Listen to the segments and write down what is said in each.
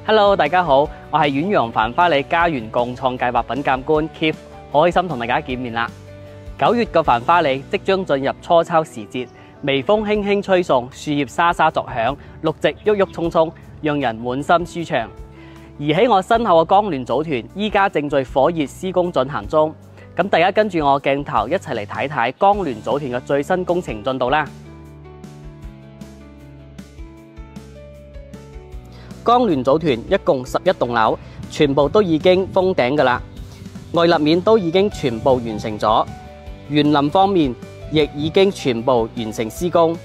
Hello， 大家好，我係遠洋繁花里家園共創計劃品鑑官 Keith， 好開心同大家見面啦。9月嘅繁花里即將進入初秋時節，微風輕輕吹送，樹葉沙沙作響，綠植鬱鬱蔥蔥，讓人滿心舒暢。而喺我身後嘅光聯組團，依家正在火熱施工進行中。咁大家跟住我鏡頭一齊嚟睇睇光聯組團嘅最新工程進度啦。光聯組團一共11棟樓，全部都已經封頂㗎啦，外立面都已經全部完成咗，園林方面亦已經全部完成施工。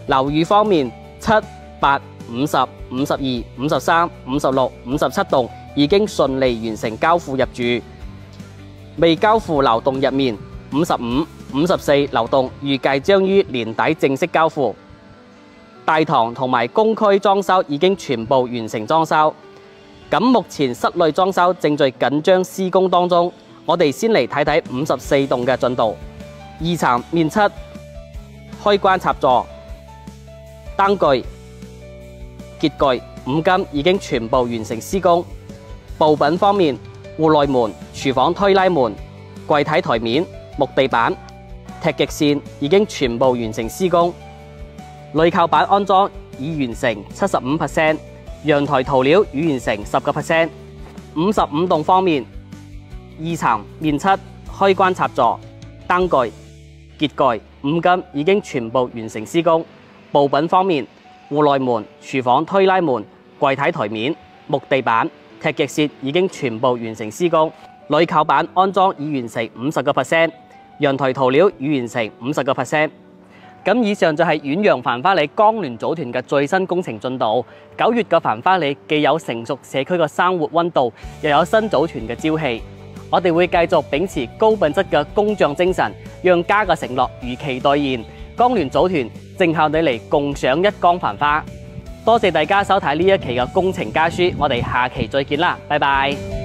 樓宇方面7、8、50、52、53、56、57棟已經順利完成交付入住，未交付樓棟入面55、54樓棟預計將於年底正式交付。大堂同埋公區裝修已經全部完成裝修，咁目前室內裝修正在緊張施工當中。我哋先嚟睇睇54棟嘅進度。2層面漆、開關插座、燈具、結具、五金已經全部完成施工。部品方面，戶內門、廚房推拉門、櫃體台面、木地板、踢極線已經全部完成施工。壘靠板安裝已完成 75%， 陽台塗料已完成 10%。55棟方面，2層面漆、開關插座、燈具、結具、五金已經全部完成施工。部品方面，戶內門、廚房推拉門、櫃體台面、木地板、踢極線已經全部完成施工。壘靠板安裝已完成 50%， 陽台塗料已完成 50%。咁以上就係遠洋繁花里光聯組團嘅最新工程進度。9月嘅繁花里既有成熟社區嘅生活溫度，又有新組團嘅朝氣。我哋會繼續秉持高品質嘅工匠精神，讓家嘅承諾如期兌現。光聯組團正靠你嚟共賞一江繁花。多謝大家收睇呢一期嘅工程家書，我哋下期再見啦，拜拜。